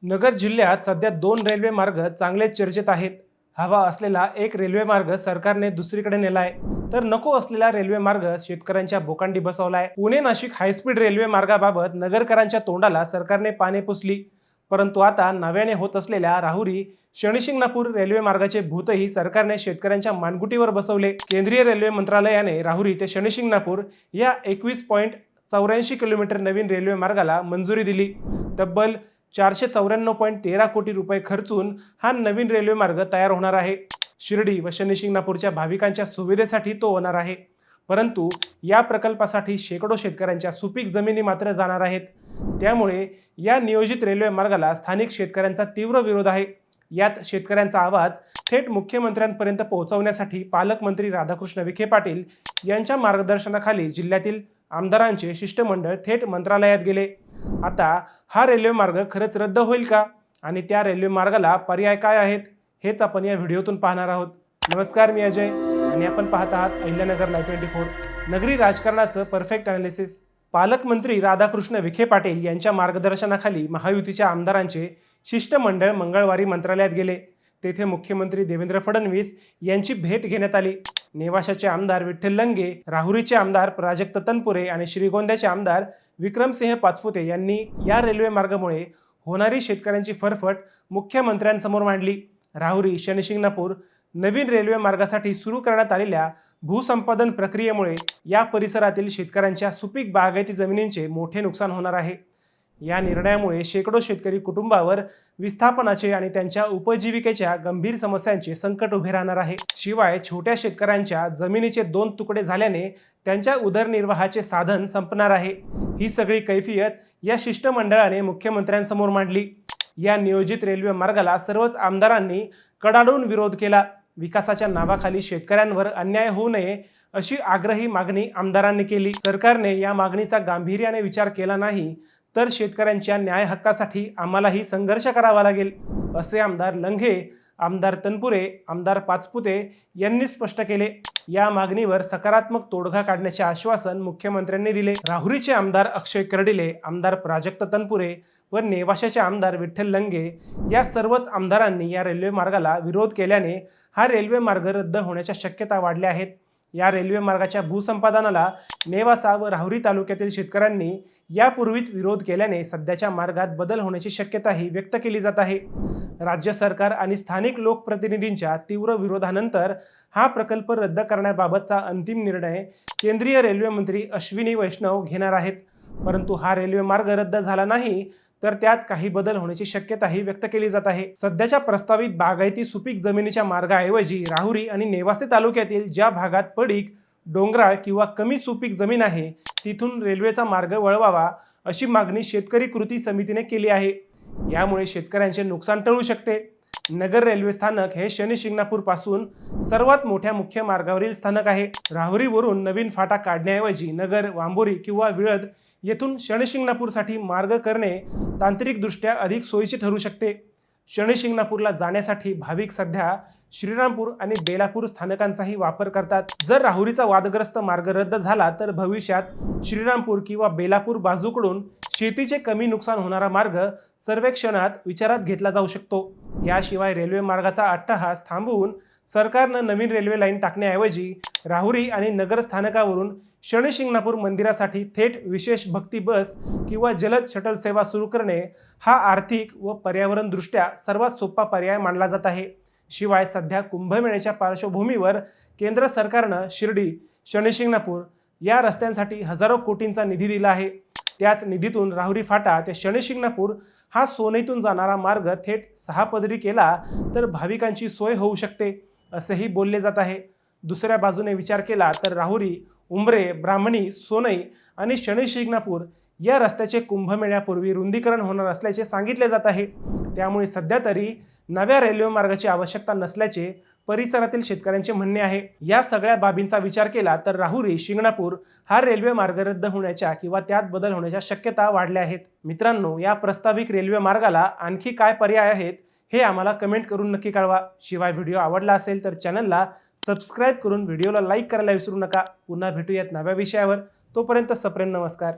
नगर जिल्ह्यात सध्या दोन रेल्वे मार्ग चांगलेच चर्चेत आहेत. हवा असलेला एक रेल्वे मार्ग सरकारने दुसरीकडे नेलाय, तर नको असलेला रेल्वे मार्ग शेतकऱ्यांच्या बोकांडी बसवलाय. पुणे नाशिक हायस्पीड रेल्वे मार्गाबाबत नगरकरांच्या तोंडाला सरकारने पाने पुसली, परंतु आता नव्याने होत असलेल्या राहुरी शनिशिंगणापूर रेल्वे मार्गाचे भूतही सरकारने शेतकऱ्यांच्या मानगुटीवर बसवले. केंद्रीय रेल्वे मंत्रालयाने राहुरी ते शनिशिंगणापूर या 21.84 किलोमीटर नवीन रेल्वे मार्गाला मंजुरी दिली. तब्बल 494.13 कोटी रुपये खर्चून हा नवीन रेल्वे मार्ग तयार होणार आहे. शिर्डी व शनिशिंगणापूरच्या भाविकांच्या सुविधेसाठी तो होणार आहे. परंतु या प्रकल्पासाठी शेकडो शेतकऱ्यांच्या सुपीक जमिनी मात्र जाणार आहेत. त्यामुळे या नियोजित रेल्वे मार्गाला स्थानिक शेतकऱ्यांचा तीव्र विरोध आहे. याच शेतकऱ्यांचा आवाज थेट मुख्यमंत्र्यांपर्यंत पोहोचवण्यासाठी पालकमंत्री राधाकृष्ण विखे पाटील यांच्या मार्गदर्शनाखाली जिल्ह्यातील आमदारांचे शिष्टमंडळ थेट मंत्रालयात गेले. आता हा रेल्वे मार्ग खरंच रद्द होईल का, आणि त्या रेल्वे मार्गाला पर्याय काय आहेत, हेच आपण या व्हिडिओतून पाहणार आहोत. नमस्कार, मी अजय आणि आपण पाहत आहात अहिल्यानगर लाईव्ह 24, नगरी राजकारणाचं परफेक्ट अनालिसिस. पालकमंत्री राधाकृष्ण विखे पाटील यांच्या मार्गदर्शनाखाली महायुतीच्या आमदारांचे शिष्टमंडळ मंगळवारी मंत्रालयात गेले. तेथे मुख्यमंत्री देवेंद्र फडणवीस यांची भेट घेण्यात आली. नेवाशाचे आमदार विठ्ठल लंगे, राहुरीचे आमदार प्राजक्त तनपुरे आणि श्रीगोंद्याचे आमदार विक्रमसिंह पाचपुते यांनी या रेल्वे मार्गामुळे होणारी शेतकऱ्यांची फरफट मुख्यमंत्र्यांसमोर मांडली. राहुरी शनिशिंगणापूर नवीन रेल्वे मार्गासाठी सुरू करण्यात आलेल्या भूसंपादन प्रक्रियेमुळे या परिसरातील शेतकऱ्यांच्या सुपीक बागायती जमिनींचे मोठे नुकसान होणार आहे. या निर्णयामुळे शेकडो शेतकरी कुटुंबावर विस्थापनाचे आणि त्यांच्या उपजीविकेच्या गंभीर समस्यांचे संकट उभे राहणार आहे. शिवाय छोट्या शेतकऱ्यांच्या जमिनीचे 2 तुकडे झाल्याने त्यांच्या उदरनिर्वाहाचे साधन संपणार आहे. ही सगळी कैफियत या शिष्टमंडळाने मुख्यमंत्र्यांसमोर मांडली. या नियोजित रेल्वे मार्गाला सर्वच आमदारांनी कडाडून विरोध केला. विकासाच्या नावाखाली शेतकऱ्यांवर अन्याय होऊ नये अशी आग्रही मागणी आमदारांनी केली. सरकारने या मागणीचा गांभीर्याने विचार केला नाही तर शेतकऱ्यांच्या न्याय हक्कासाठी आम्हालाही संघर्ष करावा लागेल, असे आमदार लंघे, आमदार तनपुरे, आमदार पाचपुते यांनी स्पष्ट केले. या मागणीवर सकारात्मक तोडगा काढण्याचे आश्वासन मुख्यमंत्र्यांनी दिले. राहुरीचे आमदार अक्षय कर्डिले, आमदार प्राजक्त तनपुरे व नेवाशाचे आमदार विठ्ठल लंगे या सर्वच आमदारांनी या रेल्वे मार्गाला विरोध केल्याने हा रेल्वे मार्ग रद्द होण्याच्या शक्यता वाढल्या आहेत. या रेल्वे मार्गाच्या भूसंपादनाला नेवासा व राहुरी तालुक्यातील शेतकऱ्यांनी यापूर्वीच विरोध केल्याने सध्याच्या मार्गात बदल होण्याची शक्यताही व्यक्त केली जात आहे. राज्य सरकार आणि स्थानिक लोकप्रतिनिधींच्या तीव्र विरोधानंतर हा प्रकल्प रद्द करण्याबाबतचा अंतिम निर्णय केंद्रीय रेल्वे मंत्री अश्विनी वैष्णव घेणार आहेत. परंतु हा रेल्वे मार्ग रद्द झाला नाही तर त्यात काही बदल होण्याची शक्यताही व्यक्त केली जात आहे. सध्याच्या प्रस्तावित बागायती सुपीक जमिनीच्या मार्गाऐवजी राहुरी आणि नेवासे तालुक्यातील ज्या भागात पडीक, डोंगराळ किंवा कमी सुपीक जमीन आहे तिथून रेल्वेचा मार्ग वळवावा अशी मागणी शेतकरी कृती समितीने केली आहे. यामुळे शेतकऱ्यांचे नुकसान टळू शकते. नगर रेल्वे स्थानक हे शनिशिंगणापूर पासून सर्वात मोठ्या मुख्य मार्गावरील स्थानक आहे. राहुरीवरून नवीन फाटा काढण्याऐवजी नगर, वांबोरी किंवा विळद येथून शनिशिंगणापूरसाठी मार्ग करणे तांत्रिकदृष्ट्या अधिक सोयीचे ठरू शकते. शनिशिंगणापूरला जाण्यासाठी भाविक सध्या श्रीरामपूर आणि बेलापूर स्थानकांचाही वापर करतात. जर राहुरीचा वादग्रस्त मार्ग रद्द झाला तर भविष्यात श्रीरामपूर किंवा बेलापूर बाजूकडून शेतीचे कमी नुकसान होणारा मार्ग सर्वेक्षणात विचारात घेतला जाऊ शकतो. याशिवाय रेल्वे मार्गाचा अट्टहास थांबवून सरकारनं नवीन रेल्वे लाईन टाकण्याऐवजी राहुरी आणि नगर स्थानकावरून शनिशिंगणापूर मंदिरासाठी थेट विशेष भक्ती बस किंवा जलद शटल सेवा सुरू करणे हा आर्थिक व पर्यावरणदृष्ट्या सर्वात सोपा पर्याय मानला जात आहे. शिवाय सध्या कुंभमेळ्याच्या पार्श्वभूमीवर केंद्र सरकारनं शिर्डी, शनिशिंगणापूर या रस्त्यांसाठी हजारो कोटींचा निधी दिला आहे. त्याच निधीतून राहुरी फाटा ते शनिशिंगणापूर हा सोनईतून जाणारा मार्ग थेट 6 पदरी केला तर भाविकांची सोय होऊ शकते, असेही बोलले जात आहे. दुसऱ्या बाजूने विचार केला तर राहुरी, उंबरे, ब्राह्मणी, सोनई आणि शनिशिंगणापूर या रस्त्याचे कुंभमेळ्यापूर्वी रुंदीकरण होणार असल्याचे सांगितले जात आहे. त्यामुळे सध्या तरी नव्या रेल्वे मार्गाची आवश्यकता नसल्याचे परिसरातील शेतकऱ्यांचे म्हणणे आहे. या सगळ्या बाबींचा विचार केला तर राहुरी शिंगणापूर हा रेल्वे मार्ग रद्द होण्याच्या किंवा त्यात बदल होण्याच्या शक्यता वाढल्या आहेत. मित्रांनो, या प्रस्तावित रेल्वे मार्गाला आणखी काय पर्याय आहेत हे आम्हाला कमेंट करून नक्की कळवा. शिवाय व्हिडिओ आवडला असेल तर चॅनलला सबस्क्राईब करून व्हिडिओला लाईक करायला विसरू नका. पुन्हा भेटूयात नव्या विषयावर. तोपर्यंत सप्रेम नमस्कार.